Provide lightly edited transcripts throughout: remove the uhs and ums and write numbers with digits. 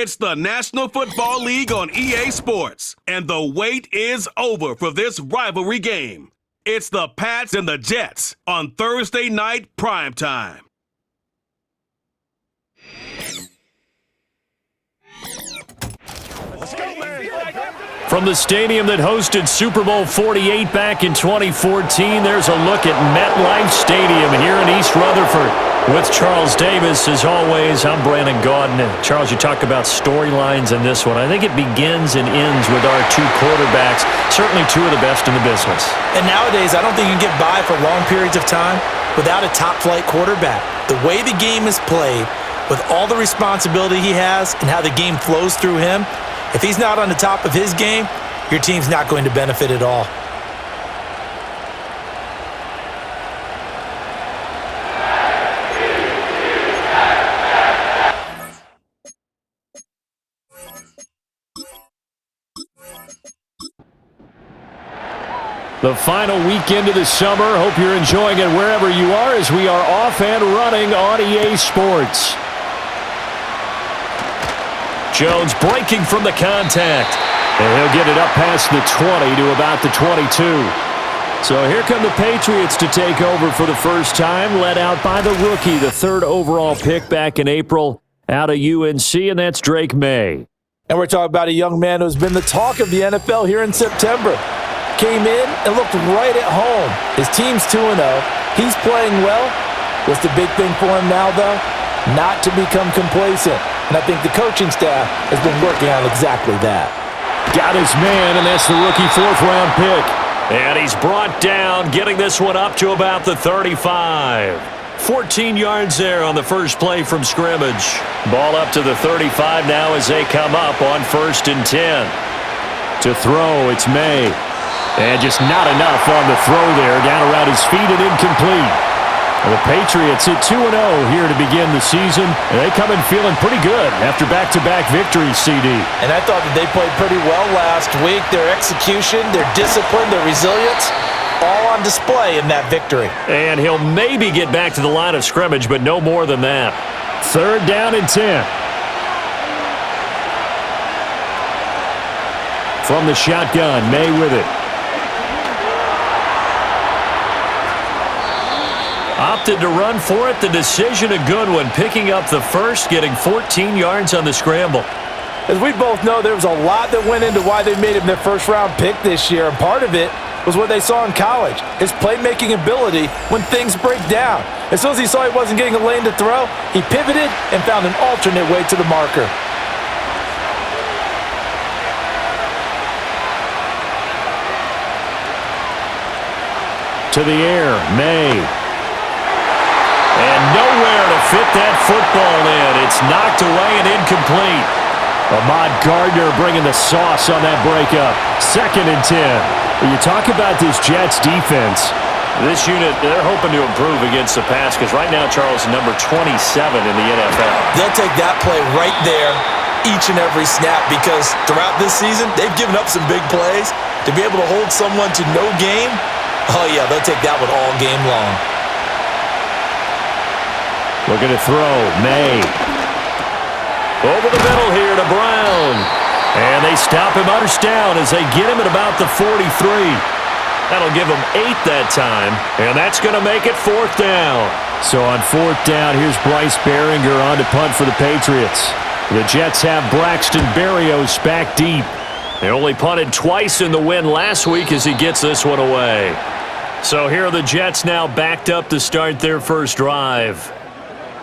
It's the National Football League on EA Sports, and the wait is over for this rivalry game. It's the Pats and the Jets on Thursday night primetime. From the stadium that hosted Super Bowl 48 back in 2014, there's a look at MetLife Stadium here in East Rutherford. With Charles Davis, as always, I'm Brandon Gaudin. Charles, you talk about storylines in this one. I think it begins and ends with our two quarterbacks, certainly two of the best in the business. And nowadays, I don't think you can get by for long periods of time without a top-flight quarterback. The way the game is played, with all the responsibility he has and how the game flows through him, if he's not on the top of his game, your team's not going to benefit at all. The final weekend of the summer. Hope you're enjoying it wherever you are as we are off and running on EA Sports. Jones breaking from the contact. And he'll get it up past the 20 to about the 22. So here come the Patriots to take over for the first time, led out by the rookie, the third overall pick back in April out of UNC, and that's Drake May. And we're talking about a young man who's been the talk of the NFL here in September. Came in and looked right at home. His team's 2-0. He's playing well. What's the big thing for him now, though? Not to become complacent. And I think the coaching staff has been working on exactly that. Got his man, and that's the rookie fourth-round pick. And he's brought down, getting this one up to about the 35. 14 yards there on the first play from scrimmage. Ball up to the 35 now as they come up on 1st and 10. To throw, it's May. And just not enough on the throw there, down around his feet and incomplete. And the Patriots at 2-0 here to begin the season, and they come in feeling pretty good after back-to-back victories, CD. And I thought that they played pretty well last week. Their execution, their discipline, their resilience, all on display in that victory. And he'll maybe get back to the line of scrimmage, but no more than that. 3rd down and 10. From the shotgun, May with it. Opted to run for it. The decision a good one. Picking up the first, getting 14 yards on the scramble. As we both know, there was a lot that went into why they made him their first-round pick this year, and part of it was what they saw in college, his playmaking ability when things break down. As soon as he saw he wasn't getting a lane to throw, he pivoted and found an alternate way to the marker. To the air, May. And nowhere to fit that football in. It's knocked away and incomplete. Ahmad Gardner bringing the sauce on that breakup. 2nd and 10. When you talk about this Jets defense, this unit, they're hoping to improve against the pass because right now, Charles, number 27 in the NFL. They'll take that play right there each and every snap because throughout this season, they've given up some big plays. To be able to hold someone to no game, oh yeah, they'll take that one all game long. Looking to throw, May. Over the middle here to Brown. And they stop him first down as they get him at about the 43. That'll give him 8 that time, and that's going to make it 4th down. So on 4th down, here's Bryce Behringer on to punt for the Patriots. The Jets have Braxton Berrios back deep. They only punted twice in the win last week as he gets this one away. So here are the Jets now backed up to start their first drive.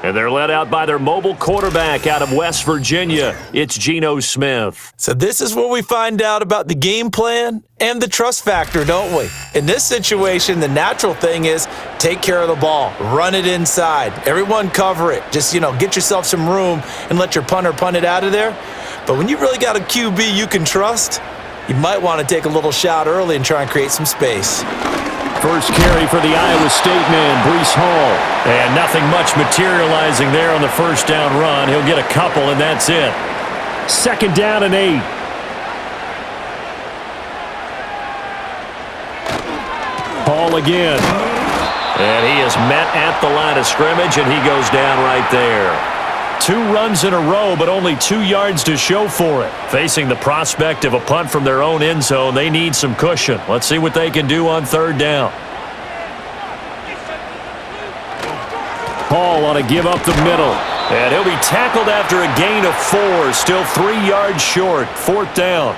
And they're led out by their mobile quarterback out of West Virginia. It's Geno Smith. So this is where we find out about the game plan and the trust factor, don't we? In this situation, the natural thing is take care of the ball. Run it inside. Everyone cover it. Just, get yourself some room and let your punter punt it out of there. But when you really got a QB you can trust, you might want to take a little shot early and try and create some space. First carry for the Iowa State man, Breece Hall. And nothing much materializing there on the first down run. He'll get a couple, and that's it. 2nd down and 8. Hall again. And he is met at the line of scrimmage, and he goes down right there. 2 runs in a row, but only 2 yards to show for it. Facing the prospect of a punt from their own end zone, they need some cushion. Let's see what they can do on 3rd down. Hall ought to give up the middle. And he'll be tackled after a gain of 4, still 3 yards short. 4th down.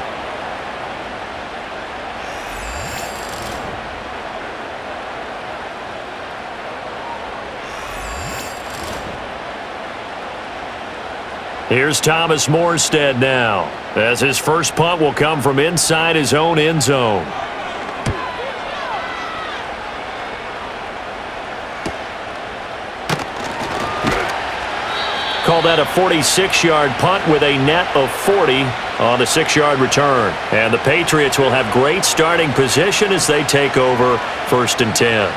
Here's Thomas Morstead now, as his first punt will come from inside his own end zone. Call that a 46-yard punt with a net of 40 on the 6-yard return. And the Patriots will have great starting position as they take over 1st and 10.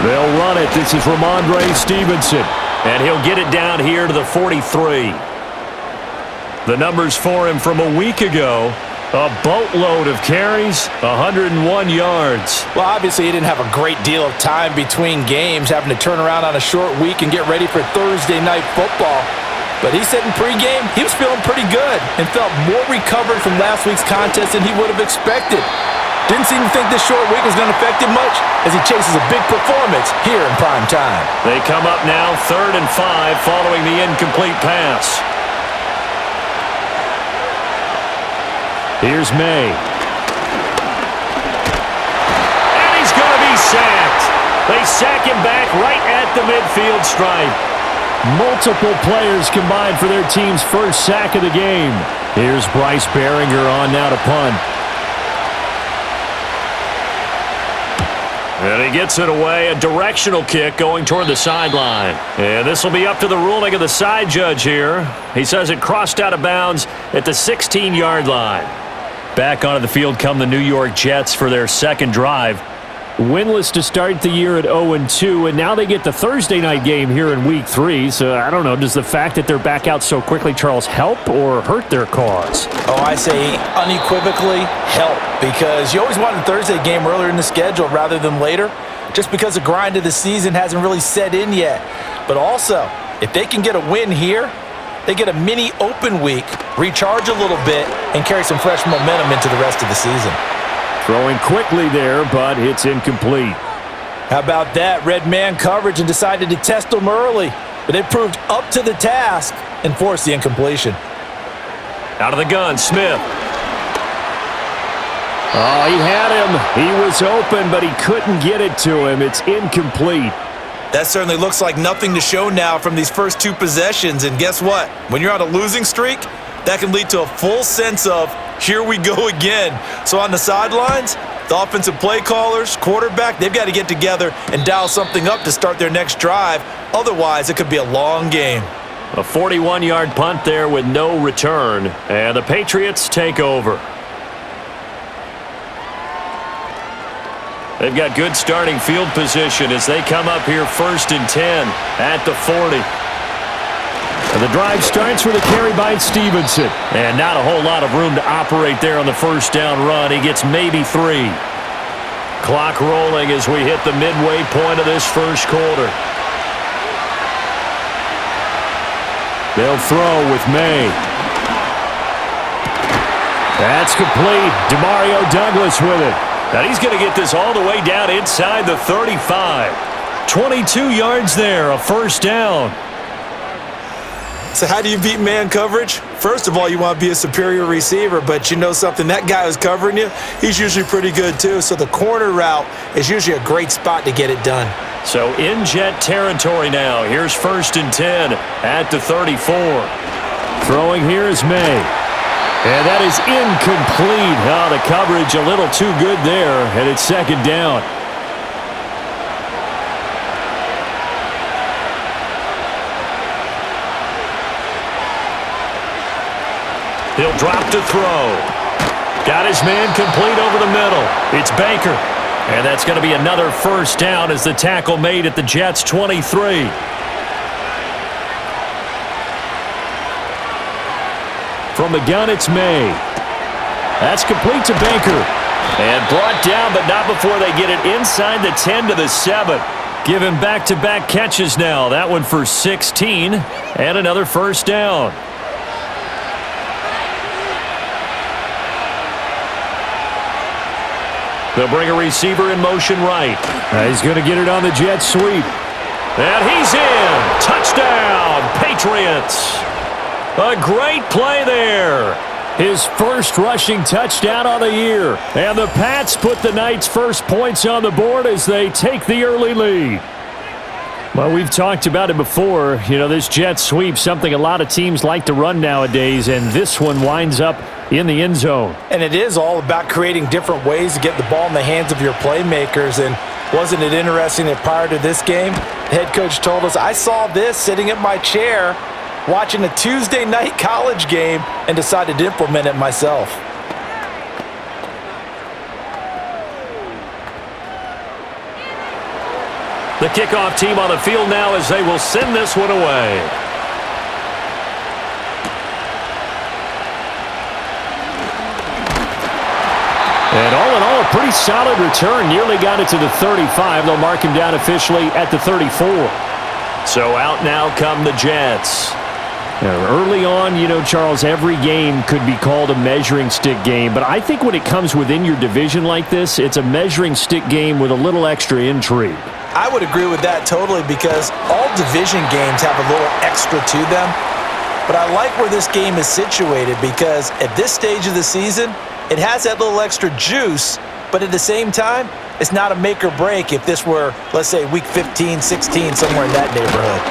They'll run it. This is Ramondre Stevenson. And he'll get it down here to the 43. The numbers for him from a week ago, a boatload of carries, 101 yards. Well, obviously he didn't have a great deal of time between games, having to turn around on a short week and get ready for Thursday night football. But he said in pregame he was feeling pretty good and felt more recovered from last week's contest than he would have expected. Didn't seem to think this short week was going to affect him much as he chases a big performance here in prime time. They come up now 3rd and 5 following the incomplete pass. Here's May. And he's going to be sacked. They sack him back right at the midfield stripe. Multiple players combined for their team's first sack of the game. Here's Bryce Behringer on now to punt. And he gets it away, a directional kick going toward the sideline. And this will be up to the ruling of the side judge here. He says it crossed out of bounds at the 16-yard line. Back onto the field come the New York Jets for their second drive. Winless to start the year at 0-2, and now they get the Thursday night game here in Week 3. So, I don't know, does the fact that they're back out so quickly, Charles, help or hurt their cause? Oh, I say unequivocally help, because you always want a Thursday game earlier in the schedule rather than later, just because the grind of the season hasn't really set in yet. But also, if they can get a win here, they get a mini open week, recharge a little bit, and carry some fresh momentum into the rest of the season. Throwing quickly there, but it's incomplete. How about that? Red man coverage and decided to test them early. But they proved up to the task and forced the incompletion. Out of the gun, Smith. Oh, he had him. He was open, but he couldn't get it to him. It's incomplete. That certainly looks like nothing to show now from these first 2 possessions. And guess what? When you're on a losing streak, that can lead to a full sense of, here we go again. So on the sidelines, the offensive play callers, quarterback, they've got to get together and dial something up to start their next drive. Otherwise, it could be a long game. A 41-yard punt there with no return. And the Patriots take over. They've got good starting field position as they come up here 1st and 10 at the 40. And the drive starts with a carry by Stevenson. And not a whole lot of room to operate there on the first down run. He gets maybe 3. Clock rolling as we hit the midway point of this first quarter. They'll throw with May. That's complete. Demario Douglas with it. Now he's going to get this all the way down inside the 35. 22 yards there, a first down. So how do you beat man coverage? First of all, you want to be a superior receiver, but you know something, that guy who's covering you, he's usually pretty good too. So the corner route is usually a great spot to get it done. So in Jet territory now. Here's 1st and 10 at the 34. Throwing here is May. And that is incomplete. Oh, the coverage a little too good there, and it's 2nd down. He'll drop to throw. Got his man complete over the middle. It's Baker. And that's going to be another first down as the tackle made at the Jets' 23. From the gun, it's May. That's complete to Baker. And brought down, but not before they get it inside the 10 to the 7. Give him back-to-back catches now. That one for 16 and another first down. They'll bring a receiver in motion right. He's going to get it on the jet sweep. And he's in. Touchdown, Patriots. A great play there. His first rushing touchdown on the year. And the Pats put the night's first points on the board as they take the early lead. Well, we've talked about it before. You know, this jet sweep, something a lot of teams like to run nowadays, and this one winds up in the end zone. And it is all about creating different ways to get the ball in the hands of your playmakers. And wasn't it interesting that prior to this game, the head coach told us, I saw this sitting in my chair watching a Tuesday night college game and decided to implement it myself. The kickoff team on the field now as they will send this one away. And all in all, a pretty solid return. Nearly got it to the 35. They'll mark him down officially at the 34. So out now come the Jets. Now, early on, you know, Charles, every game could be called a measuring stick game. But I think when it comes within your division like this, it's a measuring stick game with a little extra intrigue. I would agree with that totally because all division games have a little extra to them. But I like where this game is situated because at this stage of the season, it has that little extra juice, but at the same time, it's not a make or break if this were, let's say, week 15, 16, somewhere in that neighborhood.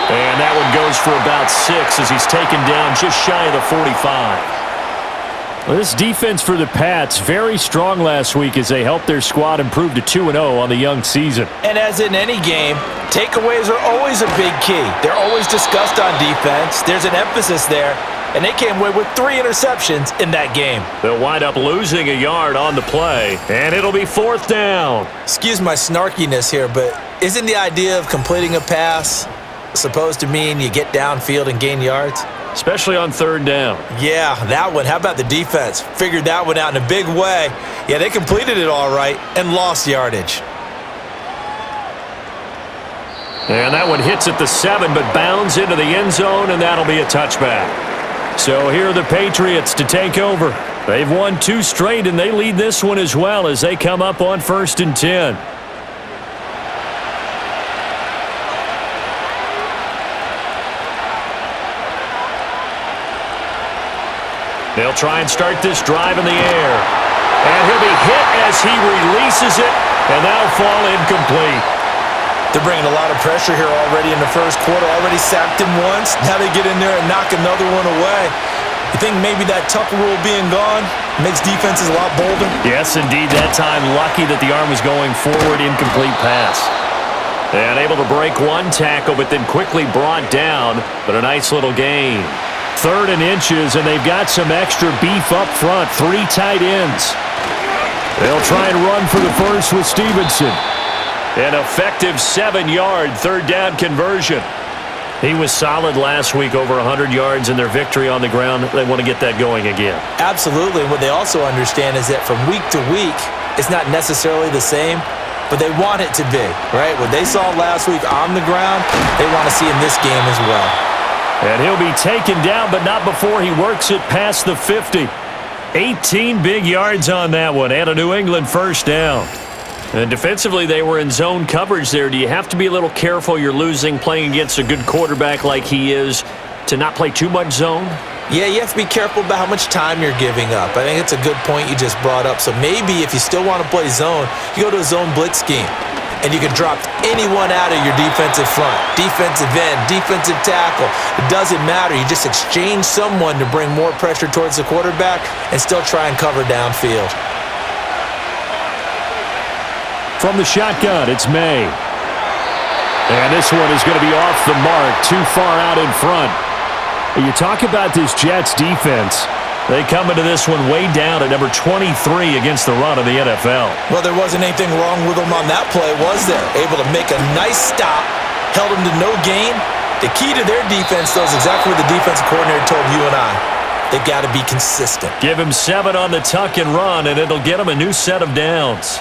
And that one goes for about 6 as he's taken down just shy of the 45. Well, this defense for the Pats, very strong last week as they helped their squad improve to 2-0 on the young season. And as in any game, takeaways are always a big key. They're always discussed on defense. There's an emphasis there, and they came away with 3 interceptions in that game. They'll wind up losing a yard on the play, and it'll be 4th down. Excuse my snarkiness here, but isn't the idea of completing a pass supposed to mean you get downfield and gain yards? Especially on 3rd down. Yeah, that one. How about the defense? Figured that one out in a big way. Yeah, they completed it all right and lost yardage. And that one hits at the 7, but bounds into the end zone, and that'll be a touchback. So here are the Patriots to take over. They've won 2 straight, and they lead this one as well as they come up on 1st and 10. They'll try and start this drive in the air. And he'll be hit as he releases it, and that'll fall incomplete. They're bringing a lot of pressure here already in the first quarter. Already sacked him once. Now they get in there and knock another one away. You think maybe that Tucker rule being gone makes defenses a lot bolder? Yes, indeed. That time, lucky that the arm was going forward, incomplete pass. And able to break one tackle, but then quickly brought down. But a nice little gain. 3rd and inches, and they've got some extra beef up front. 3 tight ends. They'll try and run for the first with Stevenson. An effective 7-yard 3rd down conversion. He was solid last week, over 100 yards in their victory on the ground. They want to get that going again. Absolutely. And what they also understand is that from week to week, it's not necessarily the same, but they want it to be, right? What they saw last week on the ground, they want to see in this game as well. And he'll be taken down, but not before he works it past the 50. 18 big yards on that one, and a New England first down. And defensively, they were in zone coverage there. Do you have to be a little careful? You're losing, playing against a good quarterback like he is, to not play too much zone? Yeah, you have to be careful about how much time you're giving up. I think it's a good point you just brought up. So maybe if you still want to play zone, you go to a zone blitz scheme. And you can drop anyone out of your defensive front, defensive end, defensive tackle. It doesn't matter. You just exchange someone to bring more pressure towards the quarterback and still try and cover downfield. From the shotgun, it's May. And this one is going to be off the mark, too far out in front. You talk about this Jets defense. They come into this one way down at number 23 against the run of the NFL. Well, there wasn't anything wrong with them on that play, was there? Able to make a nice stop, held them to no gain. The key to their defense, though, is exactly what the defensive coordinator told you and I. They got to be consistent. Give him 7 on the tuck and run, and it'll get him a new set of downs.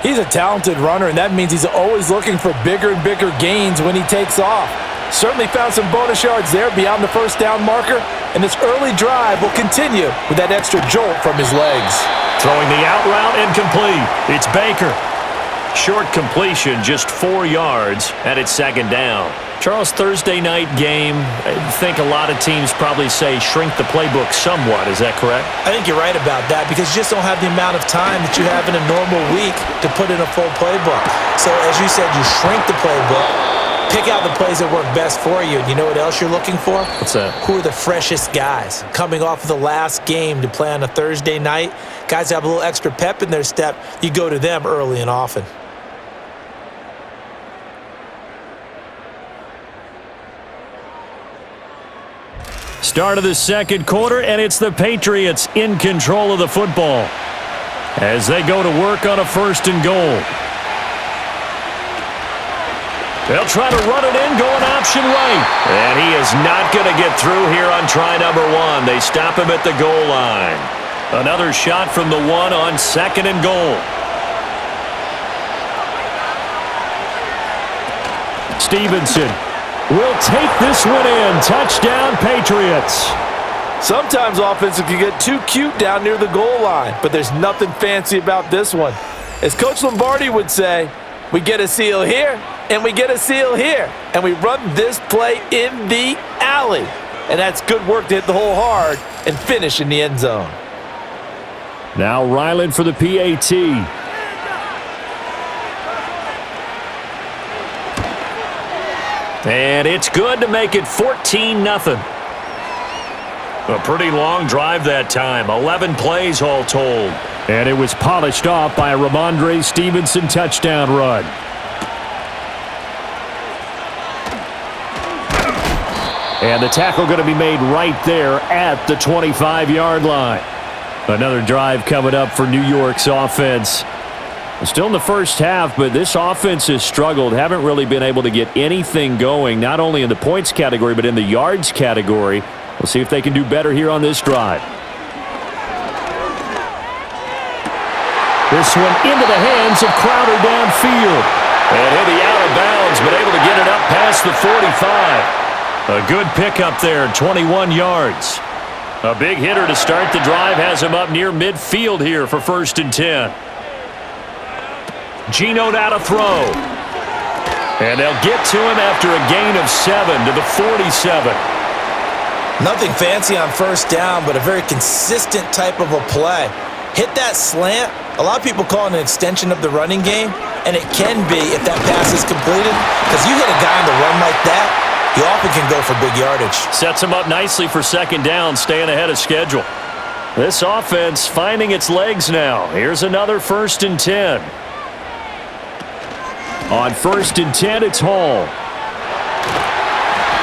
He's a talented runner, and that means he's always looking for bigger and bigger gains when he takes off. Certainly found some bonus yards there beyond the first down marker, and this early drive will continue with that extra jolt from his legs. Throwing the out route incomplete. It's Baker. Short completion, just 4 yards, and it's second down. Charles, Thursday night game, I think a lot of teams probably say shrink the playbook somewhat. Is that correct? I think you're right about that because you just don't have the amount of time that you have in a normal week to put in a full playbook. So as you said, you shrink the playbook, pick out the plays that work best for you. And you know what else you're looking for? What's that? Who are the freshest guys coming off of the last game to play on a Thursday night? Guys have a little extra pep in their step. You go to them early and often. Start of the second quarter, and it's the Patriots in control of the football as they go to work on a 1st and goal. They'll try to run it in, going option right. And he is not going to get through here on try number 1. They stop him at the goal line. Another shot from the 1 on 2nd and goal. Stevenson will take this one in. Touchdown, Patriots. Sometimes offenses can get too cute down near the goal line, but there's nothing fancy about this one. As Coach Lombardi would say, we get a seal here, and we get a seal here, and we run this play in the alley. And that's good work to hit the hole hard and finish in the end zone. Now Ryland for the PAT. And it's good to make it 14-0. A pretty long drive that time. 11 plays all told. And it was polished off by a Ramondre Stevenson touchdown run. And the tackle going to be made right there at the 25-yard line. Another drive coming up for New York's offense. Still in the first half, but this offense has struggled. Haven't really been able to get anything going, not only in the points category, but in the yards category. We'll see if they can do better here on this drive. This one into the hands of Crowder downfield. And he'll be out of bounds, but able to get it up past the 45. A good pickup there, 21 yards. A big hitter to start the drive has him up near midfield here for 1st and 10. Geno now to throw. And they'll get to him after a gain of 7 to the 47. Nothing fancy on 1st down, but a very consistent type of a play. Hit that slant. A lot of people call it an extension of the running game, and it can be if that pass is completed, because you hit a guy on the run like that, you often can go for big yardage. Sets him up nicely for 2nd down, staying ahead of schedule. This offense finding its legs now. Here's another 1st and 10. On 1st and 10, it's Hall.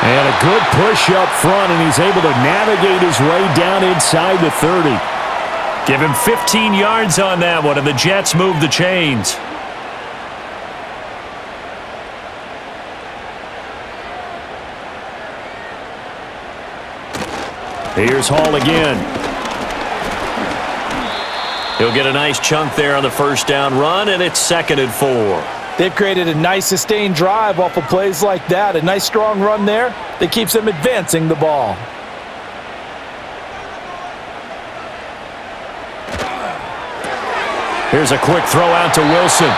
And a good push up front, and he's able to navigate his way down inside the 30. Give him 15 yards on that one, and the Jets move the chains. Here's Hall again. He'll get a nice chunk there on the 1st down run, and it's 2nd and 4. They've created a nice sustained drive off of plays like that. A nice strong run there that keeps them advancing the ball. Here's a quick throw out to Wilson.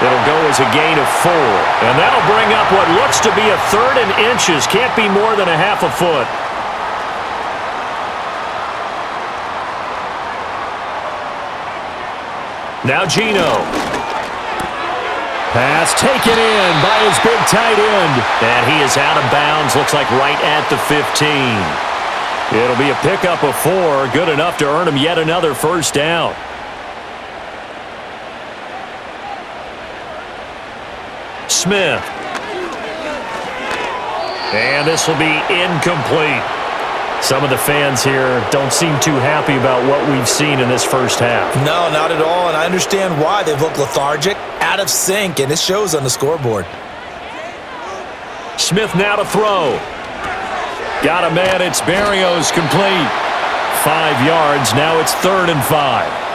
It'll go as a gain of 4. And that'll bring up what looks to be a 3rd and inches. Can't be more than a half a foot. Now Geno. Pass taken in by his big tight end. And he is out of bounds. Looks like right at the 15. It'll be a pickup of 4. Good enough to earn him yet another 1st down. Smith. And this will be incomplete. Some of the fans here don't seem too happy about what we've seen in this first half. No, not at all, and I understand why. They've looked lethargic, out of sync, and it shows on the scoreboard. Smith now to throw. Got a man, it's Berrios complete. 5 yards. Now it's 3rd and 5.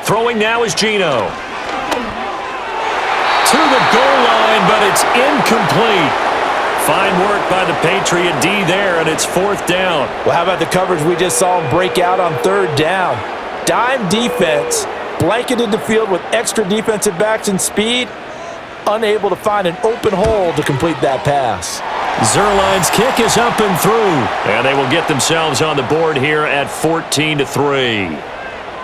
Throwing now is Geno. To the goal line, but it's incomplete. Fine work by the Patriot D there, and it's 4th down. Well, how about the coverage we just saw him break out on 3rd down? Dime defense, blanketed the field with extra defensive backs and speed, unable to find an open hole to complete that pass. Zuerlein's kick is up and through, and they will get themselves on the board here at 14-3.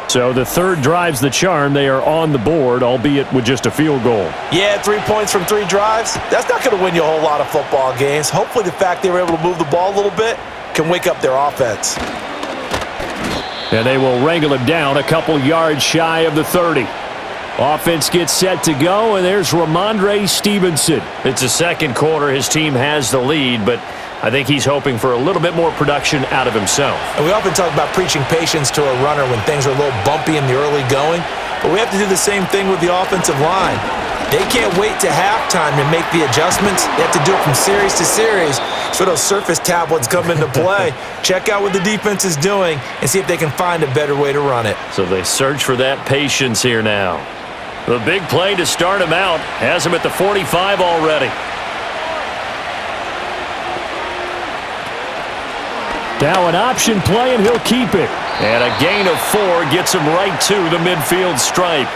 So the 3rd drive's the charm. They are on the board, albeit with just a field goal. Yeah, 3 points from 3 drives. That's not going to win you a whole lot of football games. Hopefully the fact they were able to move the ball a little bit can wake up their offense. And they will wrangle him down a couple yards shy of the 30. Offense gets set to go, and there's Ramondre Stevenson. It's the 2nd quarter. His team has the lead, but I think he's hoping for a little bit more production out of himself. And we often talk about preaching patience to a runner when things are a little bumpy in the early going, but we have to do the same thing with the offensive line. They can't wait to halftime to make the adjustments. They have to do it from series to series. So those surface tablets come into play. Check out what the defense is doing and see if they can find a better way to run it. So they search for that patience here now. The big play to start him out has him at the 45 already. Now an option play, and he'll keep it. And a gain of 4 gets him right to the midfield stripe.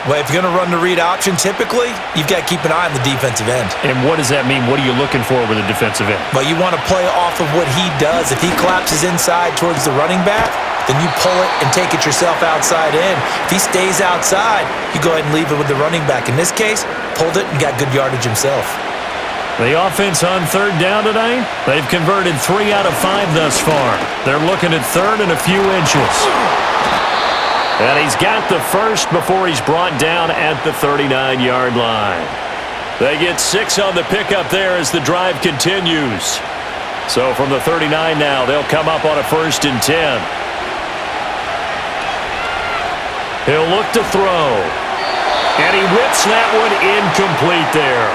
Well, if you're going to run the read option, typically, you've got to keep an eye on the defensive end. And what does that mean? What are you looking for with a defensive end? Well, you want to play off of what he does. If he collapses inside towards the running back, then you pull it and take it yourself outside in. If he stays outside, you go ahead and leave it with the running back. In this case, pulled it and got good yardage himself. The offense on 3rd down tonight, they've converted 3 out of 5 thus far. They're looking at 3rd and a few inches. And he's got the first before he's brought down at the 39-yard line. They get 6 on the pickup there as the drive continues. So from the 39 now, they'll come up on a 1st and 10. He'll look to throw. And he whips that one incomplete there.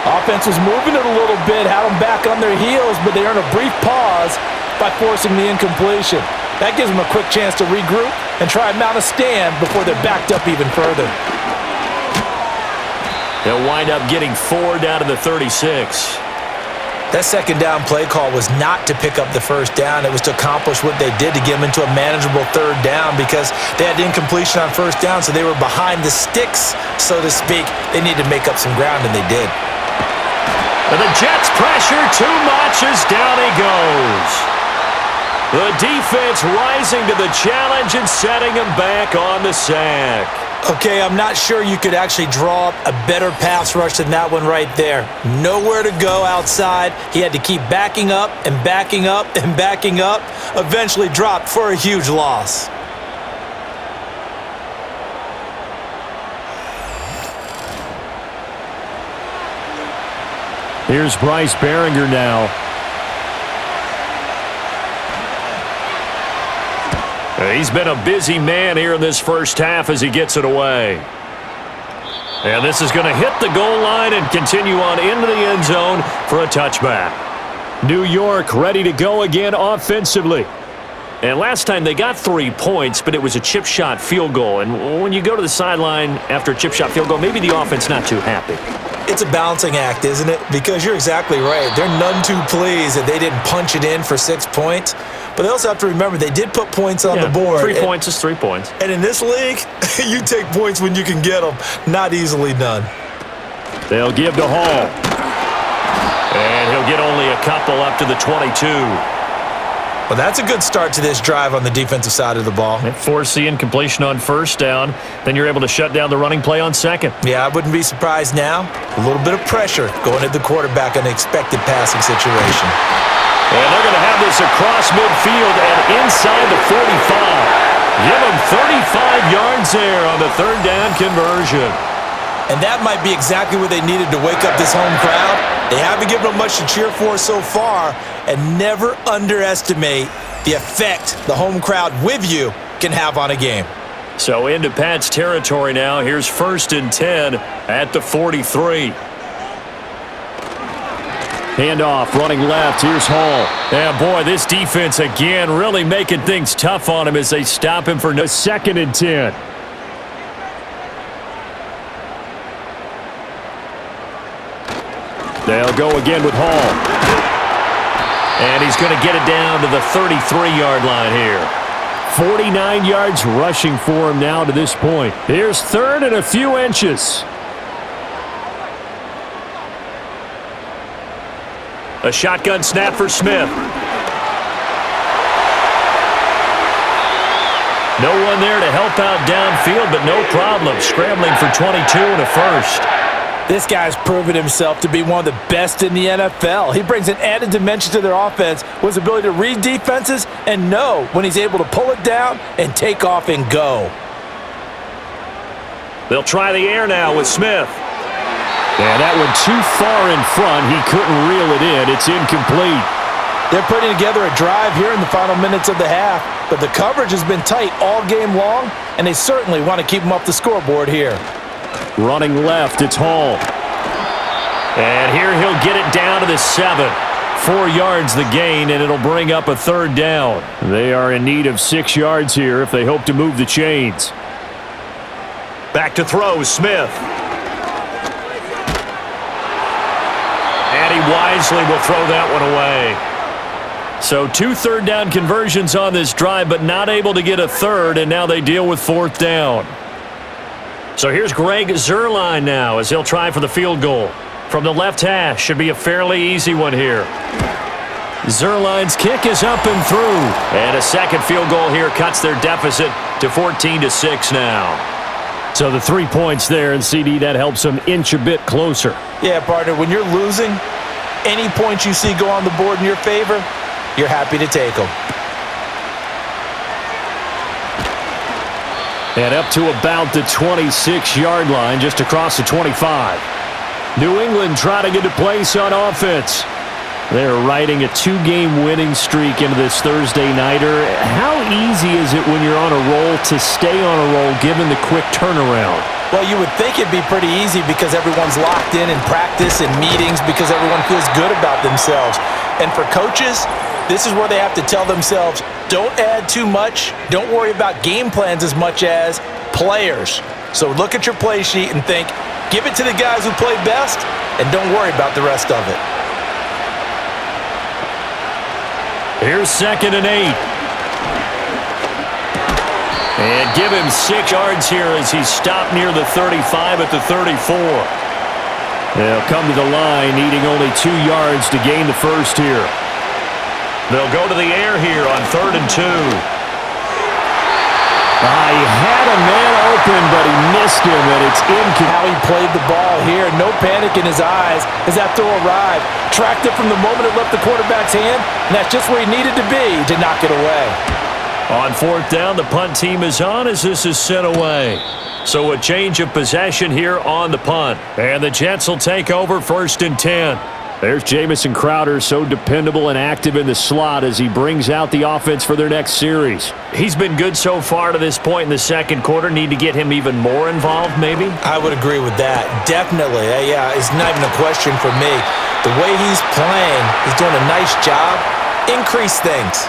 Offense was moving it a little bit, had them back on their heels, but they earn a brief pause by forcing the incompletion. That gives them a quick chance to regroup and try and mount a stand before they're backed up even further. They'll wind up getting 4 down to the 36. That 2nd down play call was not to pick up the 1st down. It was to accomplish what they did to get them into a manageable 3rd down because they had incompletion on 1st down, so they were behind the sticks, so to speak. They needed to make up some ground, and they did. And the Jets pressure too much as down he goes. The defense rising to the challenge and setting him back on the sack. Okay, I'm not sure you could actually draw up a better pass rush than that one right there. Nowhere to go outside. He had to keep backing up and backing up and backing up. Eventually dropped for a huge loss. Here's Bryce Behringer now. He's been a busy man here in this first half as he gets it away. And this is going to hit the goal line and continue on into the end zone for a touchback. New York ready to go again offensively. And last time they got 3 points, but it was a chip shot field goal. And when you go to the sideline after a chip shot field goal, maybe the offense not too happy. It's a balancing act, isn't it? Because you're exactly right. They're none too pleased that they didn't punch it in for 6 points. But they also have to remember they did put points on the board. 3 points is 3 points. And in this league, you take points when you can get them. Not easily done. They'll give to Hall. And he'll get only a couple up to the 22. Well, that's a good start to this drive on the defensive side of the ball. Force the incompletion on 1st down. Then you're able to shut down the running play on 2nd. Yeah, I wouldn't be surprised now. A little bit of pressure going at the quarterback in an expected passing situation. And they're going to have this across midfield and inside the 45. Give them 35 yards there on the 3rd down conversion. And that might be exactly what they needed to wake up this home crowd. They haven't given them much to cheer for so far, and never underestimate the effect the home crowd with you can have on a game. So into Pat's territory now. Here's 1st and 10 at the 43. Handoff, running left. Here's Hall. Yeah, boy, this defense again really making things tough on him as they stop him for no 2nd and 10. They'll go again with Hall. And he's going to get it down to the 33-yard line here. 49 yards rushing for him now to this point. Here's 3rd and a few inches. A shotgun snap for Smith. No one there to help out downfield, but no problem. Scrambling for 22 and a first. This guy's proven himself to be one of the best in the NFL. He brings an added dimension to their offense with his ability to read defenses and know when he's able to pull it down and take off and go. They'll try the air now with Smith. Yeah, that one too far in front. He couldn't reel it in. It's incomplete. They're putting together a drive here in the final minutes of the half, but the coverage has been tight all game long, and they certainly want to keep them off the scoreboard here. Running left, it's Hall. And here he'll get it down to the 7. 4 yards the gain, and it'll bring up a 3rd down. They are in need of 6 yards here if they hope to move the chains. Back to throw, Smith. And he wisely will throw that one away. So 2 3rd down conversions on this drive, but not able to get a 3rd, and now they deal with 4th down. So here's Greg Zuerlein now as he'll try for the field goal. From the left hash, should be a fairly easy one here. Zuerlein's kick is up and through. And a second field goal here cuts their deficit to 14-6 now. So the 3 points there, and CD, that helps them inch a bit closer. Yeah, partner, when you're losing, any points you see go on the board in your favor, you're happy to take them. And up to about the 26-yard line, just across the 25. New England trying to get to place on offense. They're riding a 2-game winning streak into this Thursday nighter. How easy is it when you're on a roll to stay on a roll given the quick turnaround? Well, you would think it'd be pretty easy because everyone's locked in practice and meetings because everyone feels good about themselves. And for coaches, this is where they have to tell themselves, don't add too much, don't worry about game plans as much as players. So look at your play sheet and think, give it to the guys who play best, and don't worry about the rest of it. Here's 2nd and 8. And give him 6 yards here as he's stopped near the 35 at the 34. They'll come to the line, needing only 2 yards to gain the first here. They'll go to the air here on 3rd and 2. He had a man open, but he missed him, and it's incomplete. How he played the ball here. No panic in his eyes as that throw arrived. Tracked it from the moment it left the quarterback's hand, and that's just where he needed to be to knock it away. On 4th down, the punt team is on as this is sent away. So a change of possession here on the punt. And the Jets will take over 1st and 10. There's Jamison Crowder, so dependable and active in the slot as he brings out the offense for their next series. He's been good so far to this point in the second quarter. Need to get him even more involved, maybe? I would agree with that. Definitely. Yeah, it's not even a question for me. The way he's playing, he's doing a nice job. Increase things.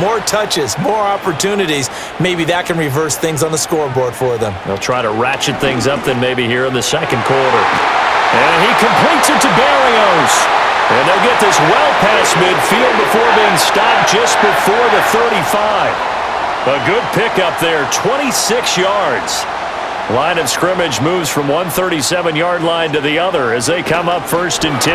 More touches, more opportunities. Maybe that can reverse things on the scoreboard for them. They'll try to ratchet things up then maybe here in the second quarter. And he completes it to Berrios. And they'll get this well past midfield before being stopped just before the 35. A good pickup there, 26 yards. Line of scrimmage moves from one 37-yard line to the other as they come up 1st and 10.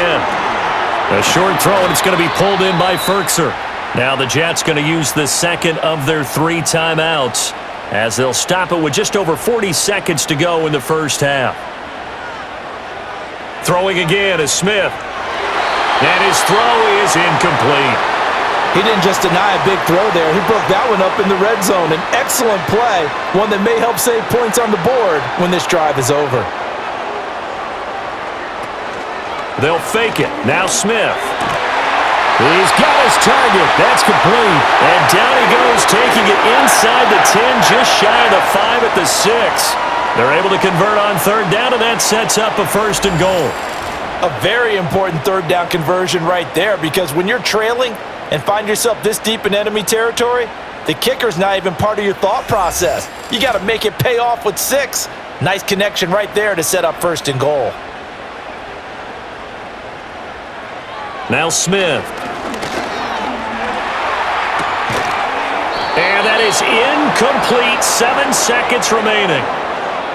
A short throw, and it's going to be pulled in by Ferkser. Now the Jets going to use the second of their 3 timeouts as they'll stop it with just over 40 seconds to go in the first half. Throwing again is Smith. And his throw is incomplete. He didn't just deny a big throw there. He broke that one up in the red zone. An excellent play, one that may help save points on the board when this drive is over. They'll fake it. Now Smith. He's got his target. That's complete. And down he goes, taking it inside the 10, just shy of the 5 at the 6. They're able to convert on third down, and that sets up a 1st and goal. A very important third down conversion right there, because when you're trailing and find yourself this deep in enemy territory, the kicker's not even part of your thought process. You got to make it pay off with 6. Nice connection right there to set up 1st and goal. Now Smith. And that is incomplete. 7 seconds remaining.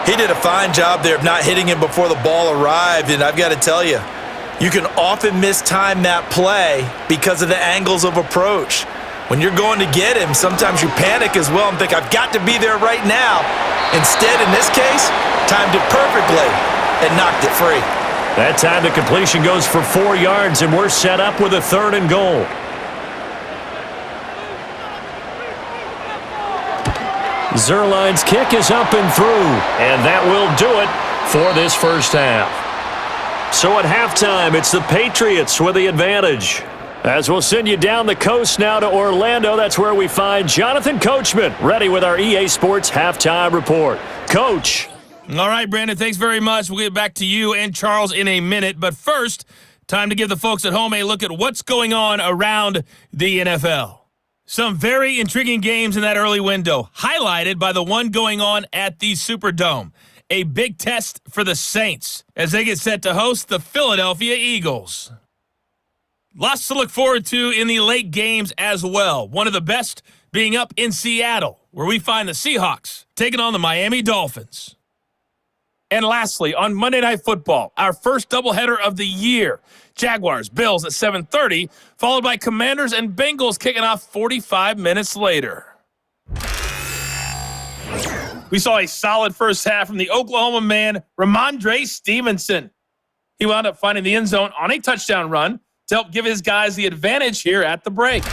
He did a fine job there of not hitting him before the ball arrived, and I've got to tell you, you can often mistime that play because of the angles of approach. When you're going to get him, sometimes you panic as well and think, I've got to be there right now. Instead, in this case, timed it perfectly and knocked it free. That time the completion goes for 4 yards, and we're set up with a 3rd and goal. Zerline's kick is up and through, and that will do it for this first half. So at halftime, it's the Patriots with the advantage. As we'll send you down the coast now to Orlando, that's where we find Jonathan Coachman, ready with our EA Sports Halftime Report. Coach. All right, Brandon, thanks very much. We'll get back to you and Charles in a minute. But first, time to give the folks at home a look at what's going on around the NFL. Some very intriguing games in that early window, highlighted by the one going on at the Superdome. A big test for the Saints as they get set to host the Philadelphia Eagles. Lots to look forward to in the late games as well. One of the best being up in Seattle, where we find the Seahawks taking on the Miami Dolphins. And lastly, on Monday Night Football, our first doubleheader of the year, Jaguars, Bills at 7:30, followed by Commanders and Bengals kicking off 45 minutes later. We saw a solid first half from the Oklahoma man, Ramondre Stevenson. He wound up finding the end zone on a touchdown run to help give his guys the advantage here at the break.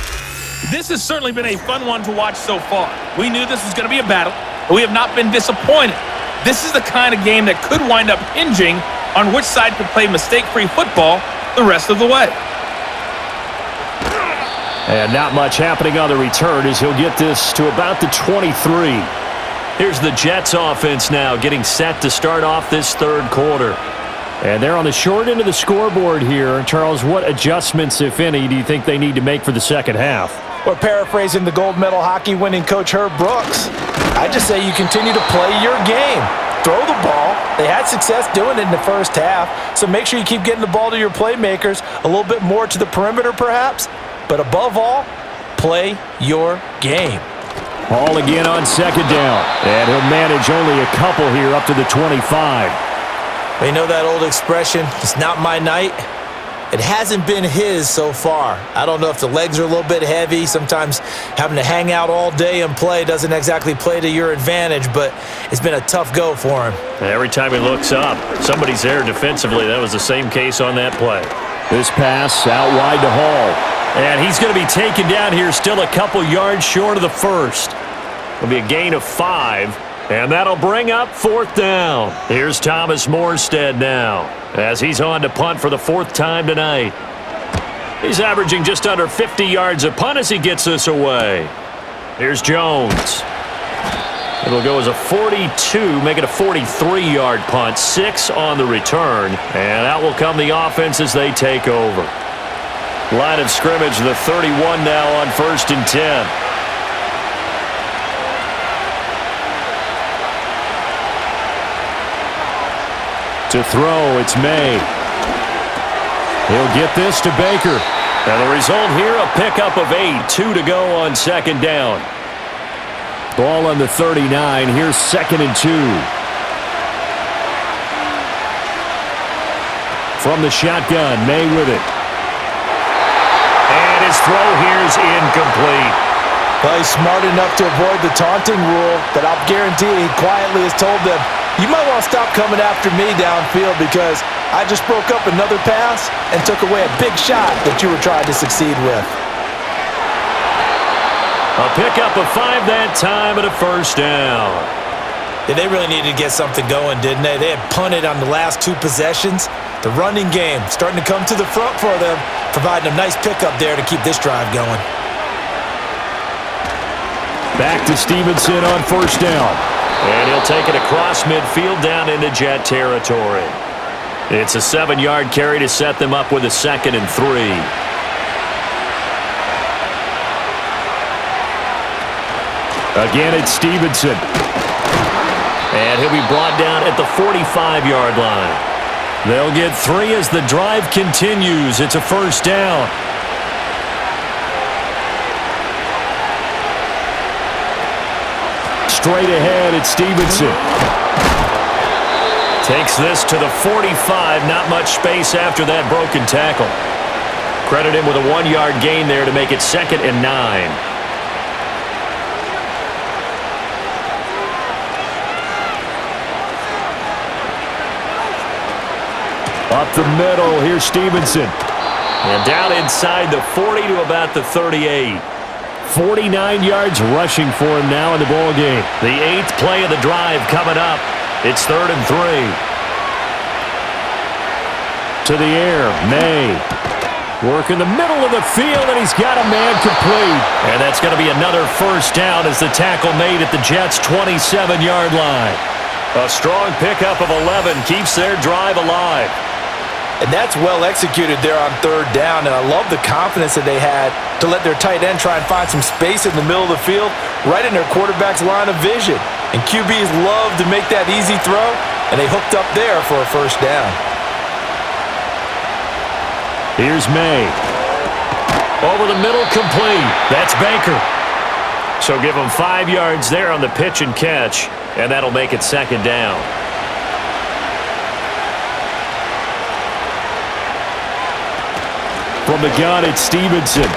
This has certainly been a fun one to watch so far. We knew this was going to be a battle, but we have not been disappointed. This is the kind of game that could wind up hinging on which side could play mistake-free football the rest of the way. And not much happening on the return as he'll get this to about the 23. Here's the Jets offense now getting set to start off this third quarter. And they're on the short end of the scoreboard here. Charles, what adjustments, if any, do you think they need to make for the second half? Or paraphrasing the gold medal hockey winning coach Herb Brooks, I just say you continue to play your game. Throw the ball. They had success doing it in the first half, so make sure you keep getting the ball to your playmakers, a little bit more to the perimeter perhaps, but above all, play your game. Ball again on second down, and he'll manage only a couple here up to the 25. You know that old expression, it's not my night? It hasn't been his so far. I don't know if the legs are a little bit heavy. Sometimes having to hang out all day and play doesn't exactly play to your advantage, but it's been a tough go for him. Every time he looks up, somebody's there defensively. That was the same case on that play. This pass out wide to Hall. And he's going to be taken down here, still a couple yards short of the first. It'll be a gain of 5. And that'll bring up fourth down. Here's Thomas Morstead now as he's on to punt for the 4th time tonight. He's averaging just under 50 yards a punt as he gets this away. Here's Jones. It'll go as a 42, make it a 43-yard punt, 6 on the return. And out will come the offense as they take over. Line of scrimmage, the 31 now on 1st and 10. To throw, it's May. He'll get this to Baker. And the result here, a pickup of 8. 2 to go on second down. Ball on the 39. Here's 2nd and 2. From the shotgun, May with it. And his throw here is incomplete. Well, he's smart enough to avoid the taunting rule, but I'll guarantee he quietly has told them, you might want to stop coming after me downfield because I just broke up another pass and took away a big shot that you were trying to succeed with. A pickup of 5 that time and a 1st down. Yeah, they really needed to get something going, didn't they? They had punted on the last 2 possessions. The running game starting to come to the front for them, providing a nice pickup there to keep this drive going. Back to Stevenson on first down. And he'll take it across midfield down into Jet territory. It's a 7-yard carry to set them up with a 2nd and 3. Again, it's Stevenson. And he'll be brought down at the 45-yard line. They'll get 3 as the drive continues. It's a first down. Straight ahead, it's Stevenson. Takes this to the 45. Not much space after that broken tackle. Credit him with a 1-yard gain there to make it 2nd and 9. Up the middle, here's Stevenson. And down inside the 40 to about the 38. 49 yards rushing for him now in the ball game. The 8th play of the drive coming up. It's 3rd and 3. To the air, May. Work in the middle of the field, and he's got a man complete. And that's going to be another first down as the tackle made at the Jets' 27-yard line. A strong pickup of 11 keeps their drive alive. And that's well executed there on 3rd down, and I love the confidence that they had to let their tight end try and find some space in the middle of the field, right in their quarterback's line of vision. And QBs love to make that easy throw, and they hooked up there for a first down. Here's May. Over the middle, complete. That's Baker. So give him 5 yards there on the pitch and catch, and that'll make it 2nd down. From the gun, it's Stevenson.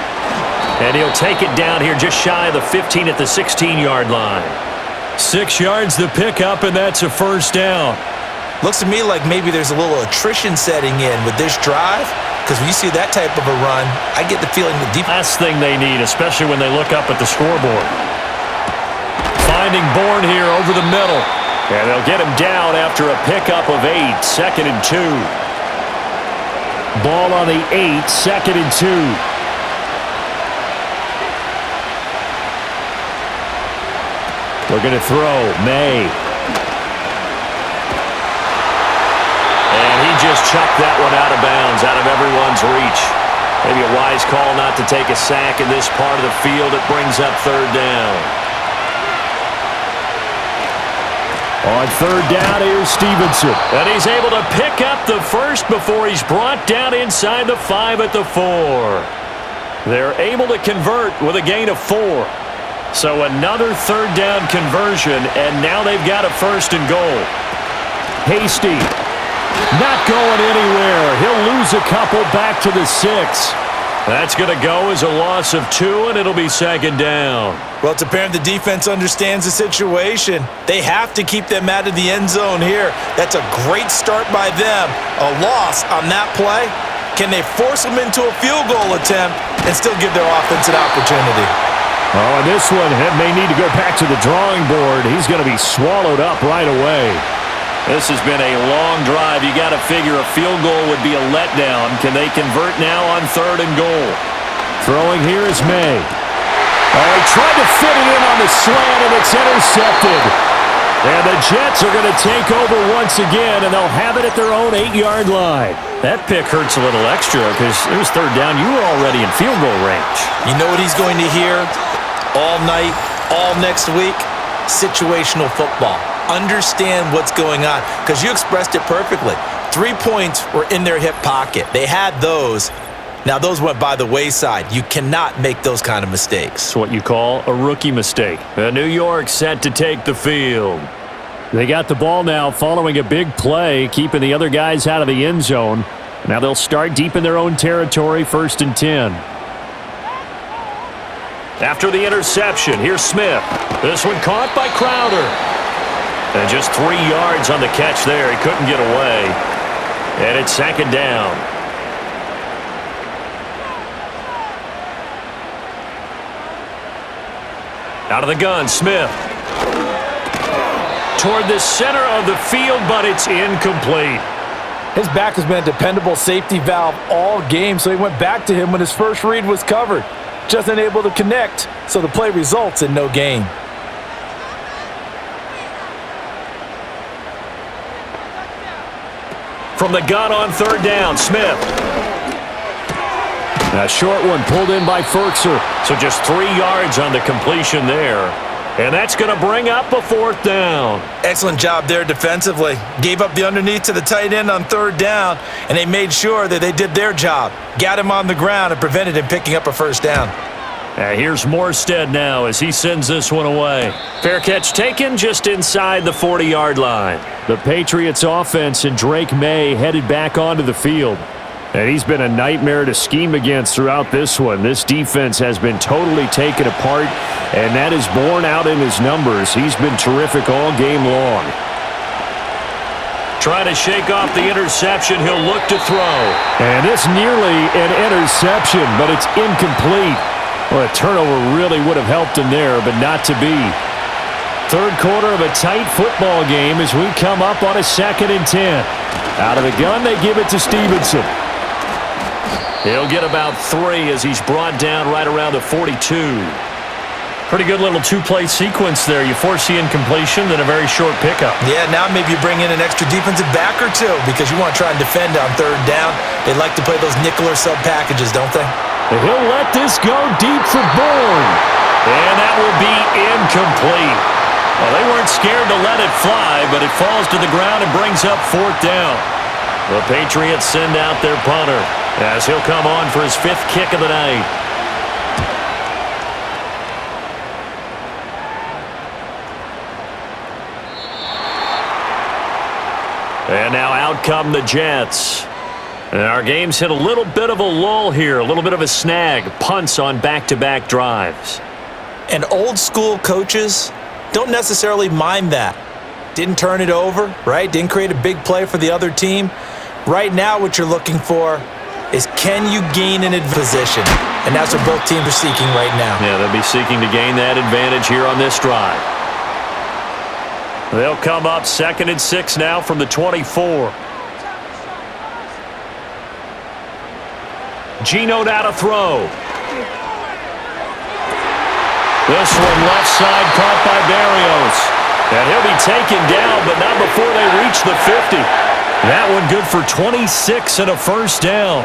And he'll take it down here just shy of the 15 at the 16-yard line. 6 yards the pickup, and that's a first down. Looks to me like maybe there's a little attrition setting in with this drive, because when you see that type of a run, I get the feeling the defense... Last thing they need, especially when they look up at the scoreboard. Finding Bourne here over the middle. And they'll get him down after a pickup of 8, 2nd and 2. Ball on the 8, 2nd and 2. Looking to throw, May. And he just chucked that one out of bounds, out of everyone's reach. Maybe a wise call not to take a sack in this part of the field. It brings up 3rd down. On 3rd down, here's Stevenson. And he's able to pick up the first before he's brought down inside the 5 at the 4. They're able to convert with a gain of 4. So another 3rd down conversion, and now they've got a 1st and goal. Hasty. Not going anywhere. He'll lose a couple back to the 6. That's going to go as a loss of 2, and it'll be 2nd down. Well, it's apparent the defense understands the situation. They have to keep them out of the end zone here. That's a great start by them. A loss on that play. Can they force them into a field goal attempt and still give their offense an opportunity? Oh, and this one may need to go back to the drawing board. He's going to be swallowed up right away. This has been a long drive. You got to figure a field goal would be a letdown. Can they convert now on 3rd and goal? Throwing here is May. Oh, he tried to fit it in on the slant, and it's intercepted. And the Jets are going to take over once again, and they'll have it at their own 8-yard line. That pick hurts a little extra because it was 3rd down. You were already in field goal range. You know what he's going to hear all night, all next week? Situational football. Understand what's going on, because you expressed it perfectly. 3 points were in their hip pocket. They had those. Now, those went by the wayside. You cannot make those kind of mistakes. It's what you call a rookie mistake. New York set to take the field. They got the ball now following a big play, keeping the other guys out of the end zone. Now they'll start deep in their own territory, 1st and 10. After the interception, here's Smith. This one caught by Crowder. And just 3 yards on the catch there. He couldn't get away. And it's 2nd down. Out of the gun, Smith. toward the center of the field, but it's incomplete. His back has been a dependable safety valve all game, so he went back to him when his first read was covered. Just unable to connect, so the play results in no gain. From the gun on third down, Smith. A short one pulled in by Ferkser. So just 3 yards on the completion there. And that's going to bring up a fourth down. Excellent job there defensively. Gave up the underneath to the tight end on third down, and they made sure that they did their job. Got him on the ground and prevented him picking up a first down. Here's Morstead now as he sends this one away. Fair catch taken just inside the 40-yard line. The Patriots offense and Drake May headed back onto the field. And he's been a nightmare to scheme against throughout this one. This defense has been totally taken apart, and that is borne out in his numbers. He's been terrific all game long. Trying to shake off the interception. He'll look to throw. And it's nearly an interception, but it's incomplete. Well, a turnover really would have helped him there, but not to be. Third quarter of a tight football game as we come up on a 2nd and 10. Out of the gun, they give it to Stevenson. He'll get about 3 as he's brought down right around the 42. Pretty good little two-play sequence there. You force the incompletion, then a very short pickup. Yeah, now maybe you bring in an extra defensive back or two because you want to try and defend on third down. They like to play those nickel or sub packages, don't they? And he'll let this go deep for Bourne. And that will be incomplete. Well, they weren't scared to let it fly, but it falls to the ground and brings up fourth down. The Patriots send out their punter as he'll come on for his 5th kick of the night. And now out come the Jets. And our game's hit a little bit of a lull here, a little bit of a snag. Punts on back-to-back drives. And old school coaches don't necessarily mind that. Didn't turn it over, right? Didn't create a big play for the other team. Right now what you're looking for is can you gain an position? And that's what both teams are seeking right now. Yeah, they'll be seeking to gain that advantage here on this drive. They'll come up 2nd and 6 now from the 24. Geno now to throw. This one left side caught by Barrios. And he'll be taken down, but not before they reach the 50. That one good for 26 and a first down.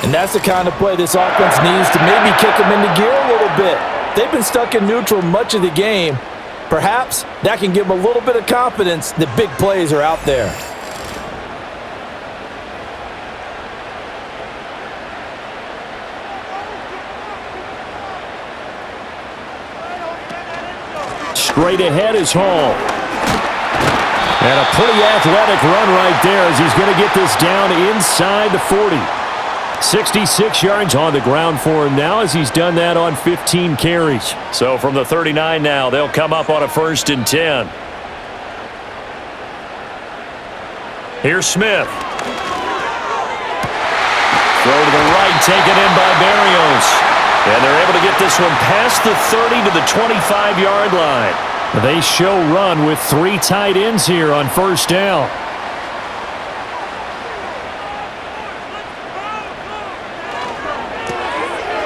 And that's the kind of play this offense needs to maybe kick them into gear a little bit. They've been stuck in neutral much of the game. Perhaps that can give them a little bit of confidence that big plays are out there. Straight ahead is Hall. And a pretty athletic run right there as he's going to get this down inside the 40. 66 yards on the ground for him now as he's done that on 15 carries. So from the 39 now, they'll come up on a 1st and 10. Here's Smith. Throw to the right, taken in by Barrios. And they're able to get this one past the 30 to the 25-yard line. They show run with 3 tight ends here on first down.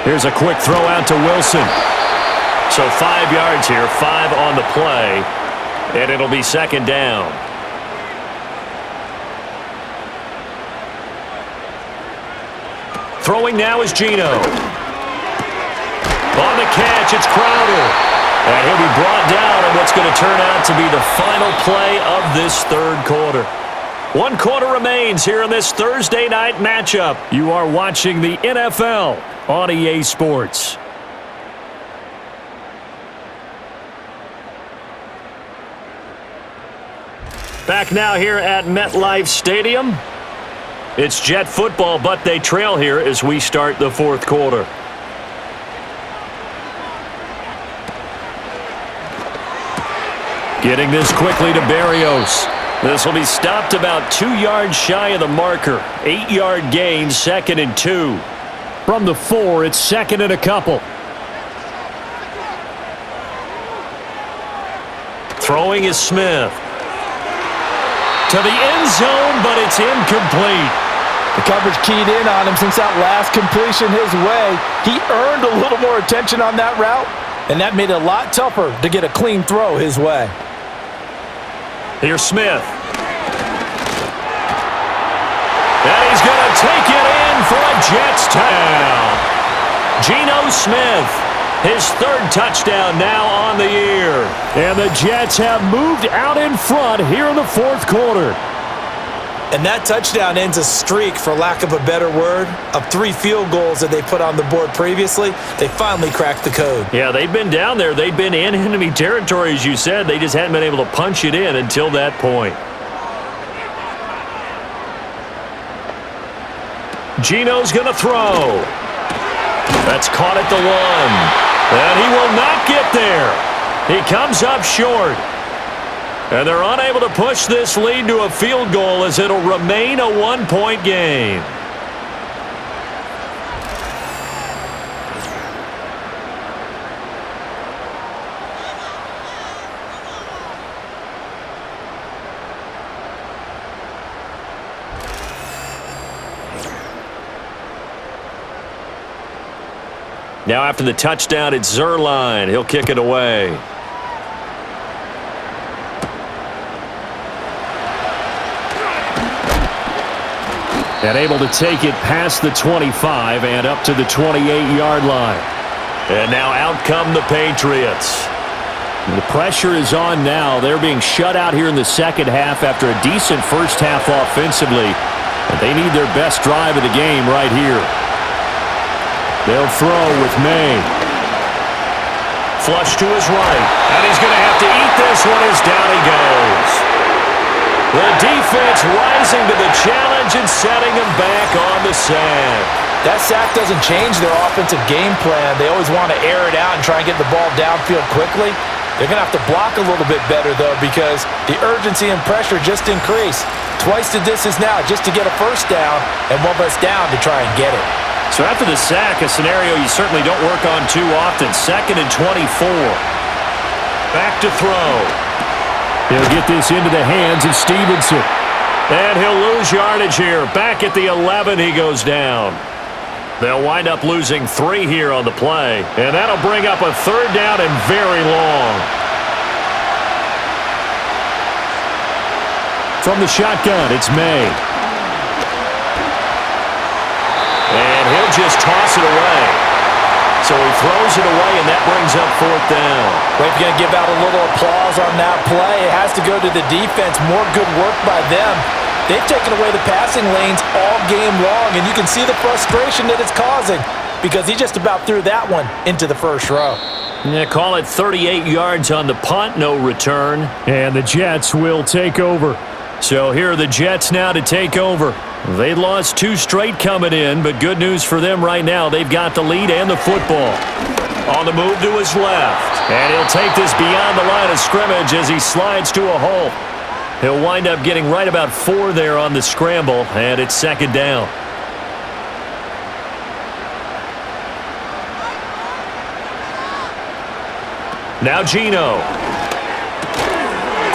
Here's a quick throw out to Wilson. So 5 yards here, 5 on the play, and it'll be 2nd down. Throwing now is Geno. On the catch, it's Crowder. And he'll be brought down in what's going to turn out to be the final play of this third quarter. 1 quarter remains here in this Thursday night matchup. You are watching the NFL on EA Sports. Back now here at MetLife Stadium. It's Jet football, but they trail here as we start the 4th quarter. Getting this quickly to Barrios. This will be stopped about 2 yards shy of the marker. 8-yard gain, 2nd and 2. From the 4, it's 2nd and a couple. Throwing is Smith. To the end zone, but it's incomplete. The coverage keyed in on him since that last completion his way. He earned a little more attention on that route, and that made it a lot tougher to get a clean throw his way. Here's Smith. And he's going to take it in for a Jets touchdown. Geno Smith, his third touchdown now on the year. And the Jets have moved out in front here in the fourth quarter. And that touchdown ends a streak, for lack of a better word, of 3 field goals that they put on the board previously. They finally cracked the code. Yeah, they've been down there. They've been in enemy territory, as you said. They just hadn't been able to punch it in until that point. Geno's going to throw. That's caught at the 1. And he will not get there. He comes up short. And they're unable to push this lead to a field goal as it'll remain a 1-point game. Now after the touchdown, it's Zerline. He'll kick it away. And able to take it past the 25 and up to the 28-yard line. And now out come the Patriots. And the pressure is on now. They're being shut out here in the second half after a decent first half offensively. And they need their best drive of the game right here. They'll throw with May. Flush to his right. And he's going to have to eat this one as down he goes. The defense rising to the challenge and setting him back on the sack. That sack doesn't change their offensive game plan. They always want to air it out and try and get the ball downfield quickly. They're going to have to block a little bit better, though, because the urgency and pressure just increase. Twice the distance now just to get a first down, and 1 less down to try and get it. So after the sack, a scenario you certainly don't work on too often. 2nd and 24. Back to throw. He'll get this into the hands of Stevenson. And he'll lose yardage here. Back at the 11, he goes down. They'll wind up losing 3 here on the play. And that'll bring up a 3rd down and very long. From the shotgun, it's May. And he'll just toss it away. So he throws it away, and that brings up 4th down. Well, if you're going to give out a little applause on that play, it has to go to the defense. More good work by them. They've taken away the passing lanes all game long, and you can see the frustration that it's causing because he just about threw that one into the first row. Yeah, call it 38 yards on the punt, no return. And the Jets will take over. So here are the Jets now to take over. They lost 2 straight coming in, but good news for them right now. They've got the lead and the football. On the move to his left. And he'll take this beyond the line of scrimmage as he slides to a hole. He'll wind up getting right about 4 there on the scramble, and it's 2nd down. Now Geno.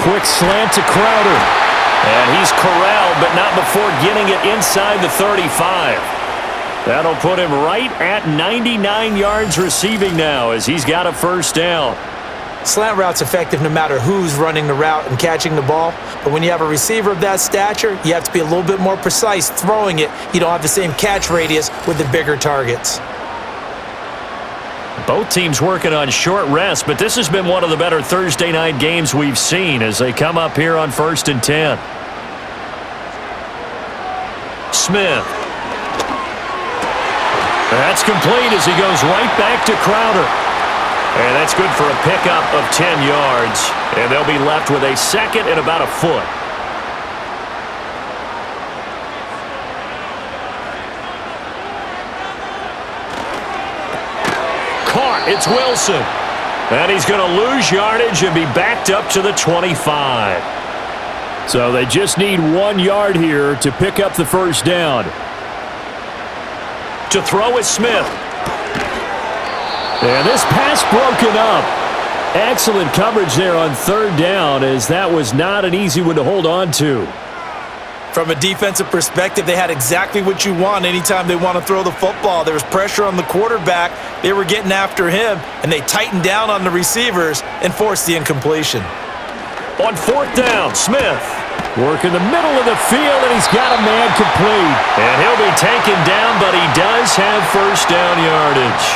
Quick slant to Crowder. And he's corralled, but not before getting it inside the 35. That'll put him right at 99 yards receiving now as he's got a first down. Slant route's effective no matter who's running the route and catching the ball. But when you have a receiver of that stature, you have to be a little bit more precise throwing it. You don't have the same catch radius with the bigger targets. Both teams working on short rest, but this has been one of the better Thursday night games we've seen as they come up here on 1st and 10. Smith. That's complete as he goes right back to Crowder. And that's good for a pickup of 10 yards. And they'll be left with a 2nd and about a foot. Caught. It's Wilson. And he's going to lose yardage and be backed up to the 25. So they just need 1 yard here to pick up the first down. To throw is Smith. And this pass broken up. Excellent coverage there on third down, as that was not an easy one to hold on to. From a defensive perspective, they had exactly what you want anytime they want to throw the football. There was pressure on the quarterback. They were getting after him, and they tightened down on the receivers and forced the incompletion. On fourth down, Smith. Work in the middle of the field, and he's got a man complete. And he'll be taken down, but he does have first down yardage.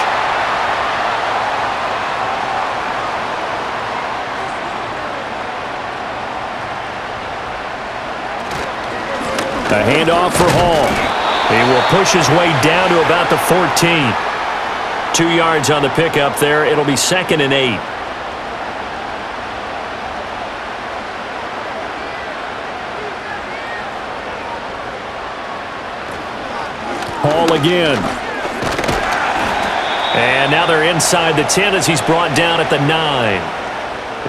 A handoff for Hall. He will push his way down to about the 14. 2 yards on the pickup there. It'll be 2nd and 8. Hall again. And now they're inside the 10 as he's brought down at the 9.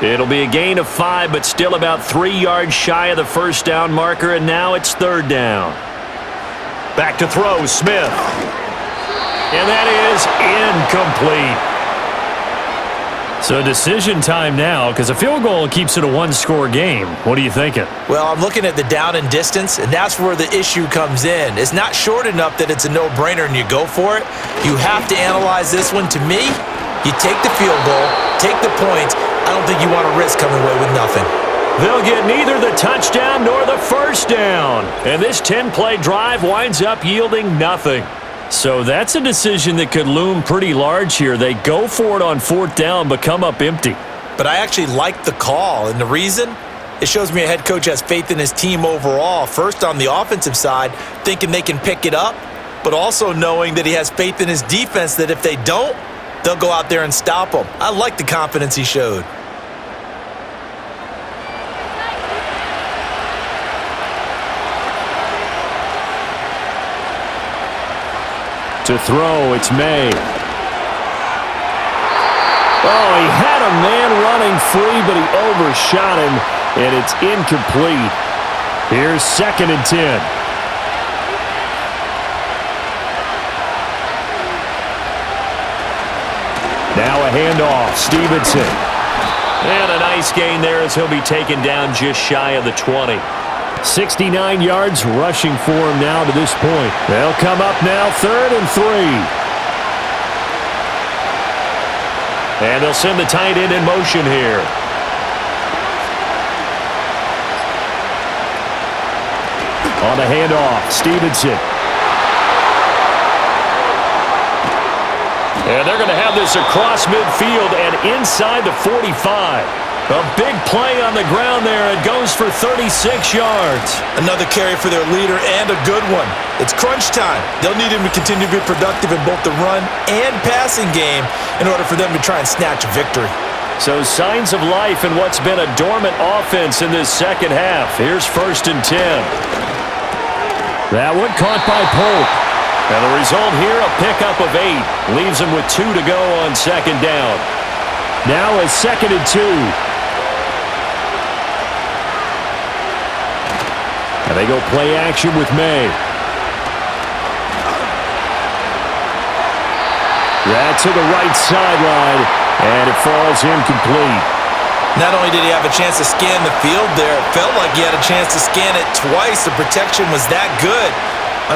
It'll be a gain of 5, but still about 3 yards shy of the first down marker, and now it's third down. Back to throw, Smith. And that is incomplete. So decision time now, because a field goal keeps it a one-score game. What are you thinking? Well, I'm looking at the down and distance, and that's where the issue comes in. It's not short enough that it's a no-brainer and you go for it. You have to analyze this one. To me, you take the field goal, take the points. I don't think you want to risk coming away with nothing. They'll get neither the touchdown nor the first down. And this 10-play drive winds up yielding nothing. So that's a decision that could loom pretty large here. They go for it on fourth down, but come up empty. But I actually like the call, and the reason? It shows me a head coach has faith in his team overall. First, on the offensive side, thinking they can pick it up, but also knowing that he has faith in his defense that if they don't, they'll go out there and stop them. I like the confidence he showed. To throw, it's May. Oh, he had a man running free, but he overshot him, and it's incomplete. Here's 2nd and 10. Now a handoff, Stevenson. And a nice gain there as he'll be taken down just shy of the 20. 69 yards rushing for him now to this point. They'll come up now 3rd and 3. And they'll send the tight end in motion here. On the handoff, Stevenson. And they're going to have this across midfield and inside the 45. A big play on the ground there. It goes for 36 yards. Another carry for their leader and a good one. It's crunch time. They'll need him to continue to be productive in both the run and passing game in order for them to try and snatch a victory. So signs of life in what's been a dormant offense in this second half. Here's 1st and 10. That one caught by Pope. And the result here, a pickup of 8. Leaves them with 2 to go on 2nd down. Now a 2nd and 2. And they go play action with May. That's to the right sideline, and it falls incomplete. Not only did he have a chance to scan the field there, it felt like he had a chance to scan it twice. The protection was that good.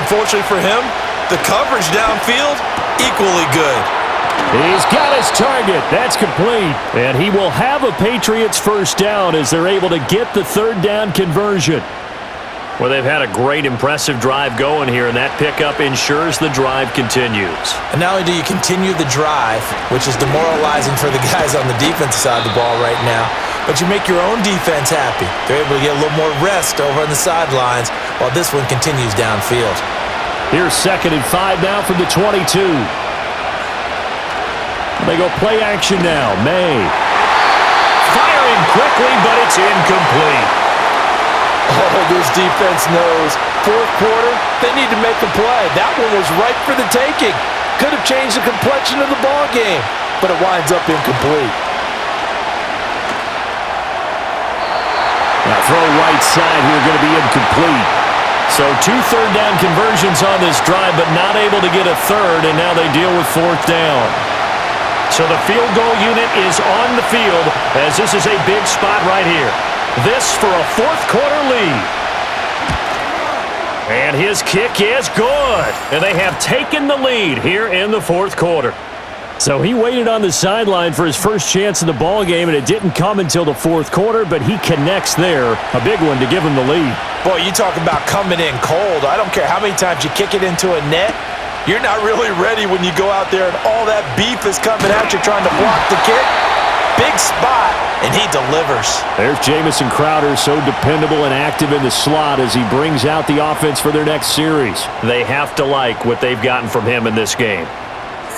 Unfortunately for him, the coverage downfield, equally good. He's got his target. That's complete. And he will have a Patriots first down as they're able to get the 3rd down conversion. Well, they've had a great, impressive drive going here, and that pickup ensures the drive continues. And not only do you continue the drive, which is demoralizing for the guys on the defensive side of the ball right now, but you make your own defense happy. They're able to get a little more rest over on the sidelines while this one continues downfield. Here's 2nd and 5 now from the 22. They go play action now. May. Firing quickly, but it's incomplete. Oh, this defense knows. 4th quarter, they need to make a play. That one was ripe for the taking. Could have changed the complexion of the ball game, but it winds up incomplete. Now throw right side here, going to be incomplete. So 2 third down conversions on this drive, but not able to get a third, and now they deal with 4th down. So the field goal unit is on the field as this is a big spot right here. This for a fourth-quarter lead. And his kick is good. And they have taken the lead here in the fourth quarter. So he waited on the sideline for his first chance in the ball game, and it didn't come until the fourth quarter, but he connects there. A big one to give him the lead. Boy, you talk about coming in cold. I don't care how many times you kick it into a net. You're not really ready when you go out there and all that beef is coming at you trying to block the kick. Big spot, and he delivers. There's Jamison Crowder, so dependable and active in the slot as he brings out the offense for their next series. They have to like what they've gotten from him in this game.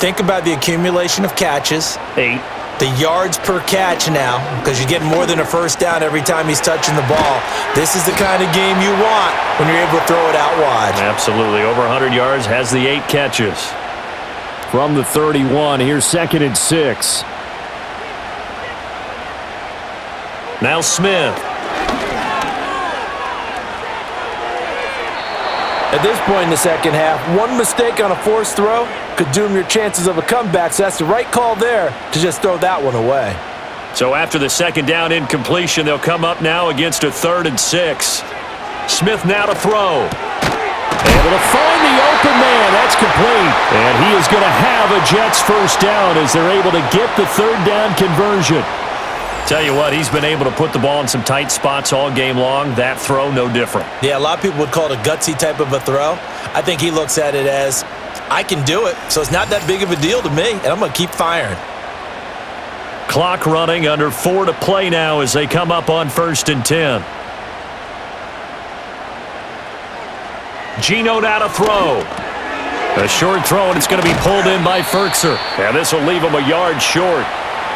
Think about the accumulation of catches. 8. The yards per catch now, because you're getting more than a first down every time he's touching the ball. This is the kind of game you want when you're able to throw it out wide. Absolutely. Over 100 yards, has the 8 catches. From the 31, here's 2nd and 6. Now Smith. At this point in the second half, one mistake on a forced throw could doom your chances of a comeback, so that's the right call there to just throw that one away. So after the second down incompletion, they'll come up now against a 3rd and 6. Smith now to throw. Able to find the open man. That's complete. And he is going to have a Jets first down as they're able to get the 3rd down conversion. Tell you what, he's been able to put the ball in some tight spots all game long. That throw, no different. Yeah, a lot of people would call it a gutsy type of a throw. I think he looks at it as, I can do it, so it's not that big of a deal to me, and I'm going to keep firing. Clock running, under 4 to play now as they come up on 1st and 10. Geno now to throw. A short throw, and it's going to be pulled in by Ferkser. And this will leave him a yard short.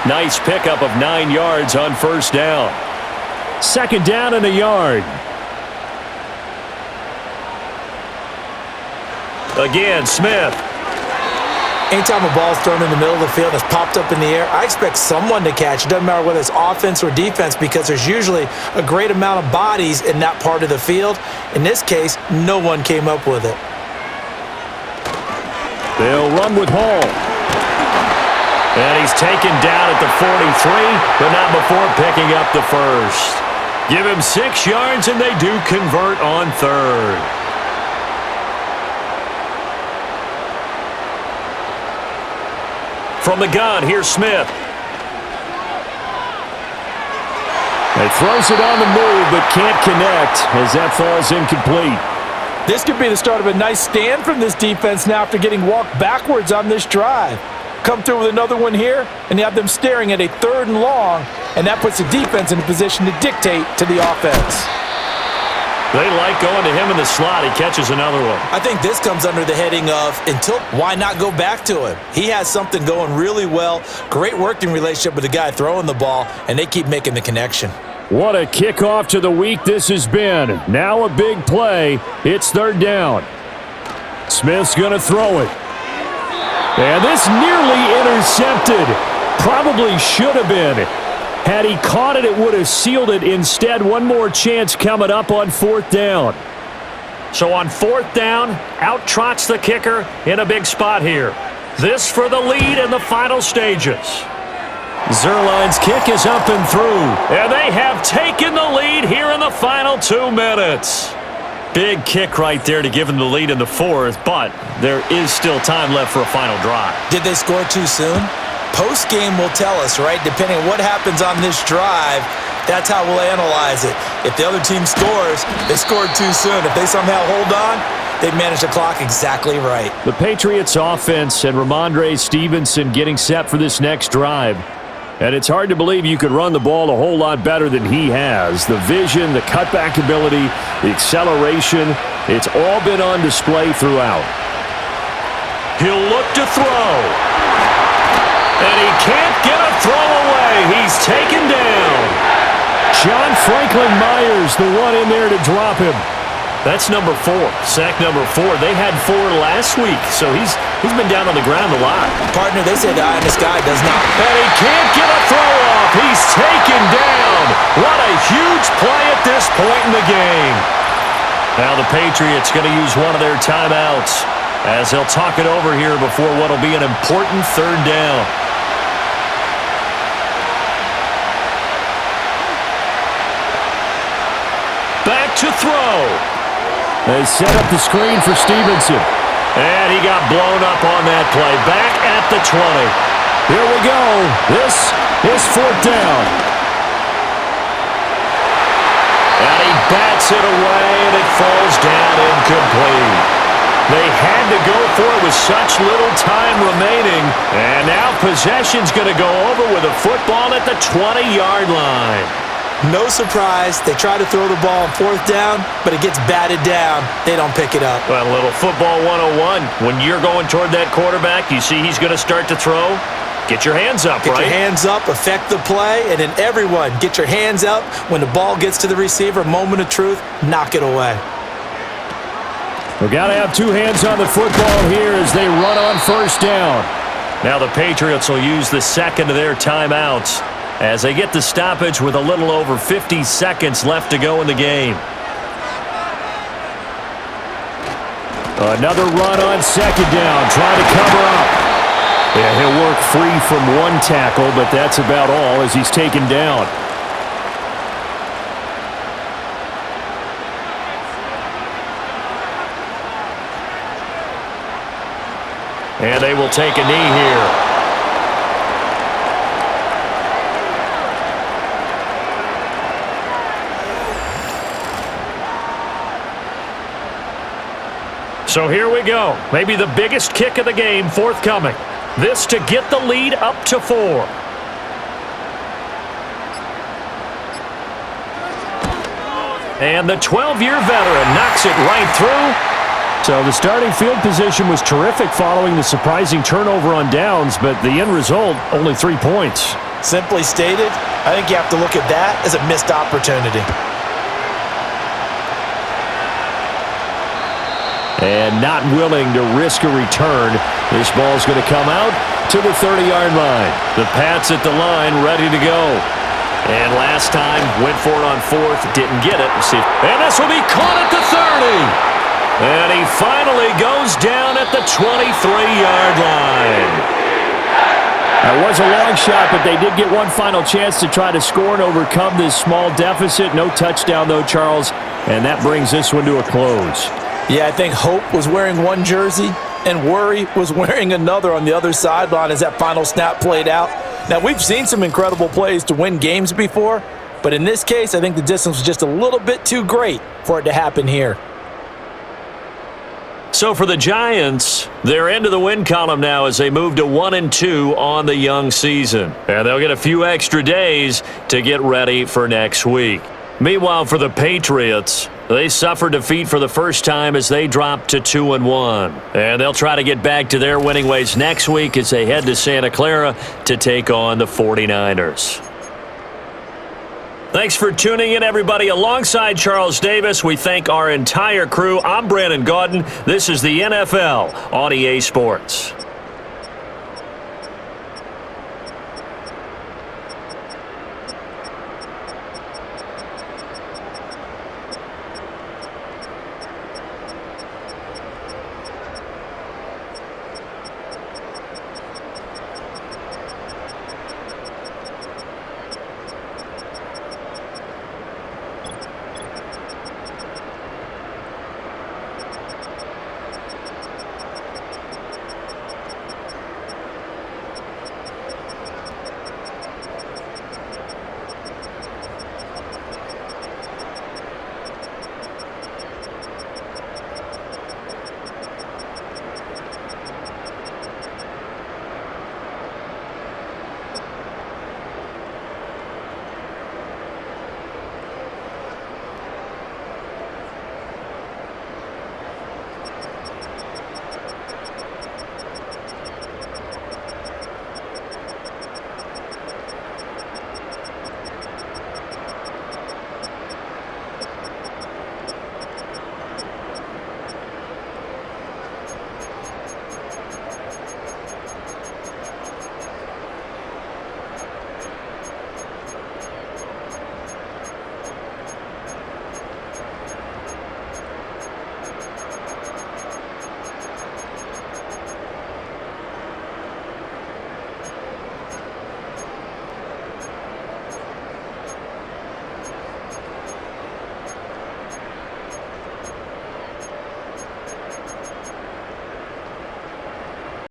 Nice pickup of 9 yards on 1st down. 2nd down and a yard. Again, Smith. Anytime a ball's thrown in the middle of the field and it's popped up in the air, I expect someone to catch. It doesn't matter whether it's offense or defense because there's usually a great amount of bodies in that part of the field. In this case, no one came up with it. They'll run with Hall. And he's taken down at the 43, but not before picking up the first. Give him 6 yards, and they do convert on 3rd. From the gun, here's Smith. He throws it on the move, but can't connect as that falls incomplete. This could be the start of a nice stand from this defense now after getting walked backwards on this drive. Come through with another one here, and you have them staring at a 3rd and long, and that puts the defense in a position to dictate to the offense. They like going to him in the slot. He catches another one. I think this comes under the heading of, why not go back to him? He has something going really well, great working relationship with the guy throwing the ball, and they keep making the connection. What a kickoff to the week this has been. Now a big play. It's 3rd down. Smith's going to throw it. And this nearly intercepted. Probably should have been. Had he caught it, it would have sealed it. Instead, one more chance coming up on 4th down. So on 4th down, out trots the kicker in a big spot here. This for the lead in the final stages. Zerline's kick is up and through. And they have taken the lead here in the final 2 minutes. Big kick right there to give them the lead in the 4th, but there is still time left for a final drive. Did they score too soon? Post-game will tell us, right? Depending on what happens on this drive, that's how we'll analyze it. If the other team scores, they scored too soon. If they somehow hold on, they managed the clock exactly right. The Patriots offense and Ramondre Stevenson getting set for this next drive. And it's hard to believe you could run the ball a whole lot better than he has. The vision, the cutback ability, the acceleration, it's all been on display throughout. He'll look to throw. And he can't get a throw away. He's taken down. John Franklin Myers, the one in there to drop him. That's number 4, sack number 4. They had 4 last week, so he's been down on the ground a lot. Partner, they say the eye in the sky does not. And he can't get a throw off. He's taken down. What a huge play at this point in the game. Now the Patriots going to use one of their timeouts as they'll talk it over here before what will be an important 3rd down. throw. They set up the screen for Stevenson. And he got blown up on that play. Back at the 20. Here we go. This is 4th down. And he bats it away, and it falls down incomplete. They had to go for it with such little time remaining. And now possession's going to go over with a football at the 20-yard line. No surprise. They try to throw the ball on 4th down, but it gets batted down. They don't pick it up. Well, a little football 101. When you're going toward that quarterback, you see he's going to start to throw. Get your hands up, Get right? your hands up, affect the play, and then everyone get your hands up. When the ball gets to the receiver, moment of truth, knock it away. We've got to have two hands on the football here as they run on 1st down. Now the Patriots will use the second of their timeouts as they get the stoppage with a little over 50 seconds left to go in the game. Another run on 2nd down, trying to cover up. Yeah, he'll work free from one tackle, but that's about all as he's taken down. And they will take a knee here. So here we go. Maybe the biggest kick of the game forthcoming. This to get the lead up to 4. And the 12-year veteran knocks it right through. So the starting field position was terrific following the surprising turnover on downs, but the end result, only 3 points. Simply stated, I think you have to look at that as a missed opportunity. And not willing to risk a return. This ball's going to come out to the 30-yard line. The Pats at the line, ready to go. And last time, went for it on 4th, didn't get it. And this will be caught at the 30. And he finally goes down at the 23-yard line. That was a long shot, but they did get one final chance to try to score and overcome this small deficit. No touchdown, though, Charles. And that brings this one to a close. Yeah, I think Hope was wearing one jersey and Worry was wearing another on the other sideline as that final snap played out. Now, we've seen some incredible plays to win games before, but in this case, I think the distance was just a little bit too great for it to happen here. So for the Giants, they're into the win column now as they move to 1-2 on the young season. And they'll get a few extra days to get ready for next week. Meanwhile, for the Patriots, they suffered defeat for the first time as they dropped to 2-1. And they'll try to get back to their winning ways next week as they head to Santa Clara to take on the 49ers. Thanks for tuning in, everybody. Alongside Charles Davis, we thank our entire crew. I'm Brandon Gaudin. This is the NFL on EA Sports.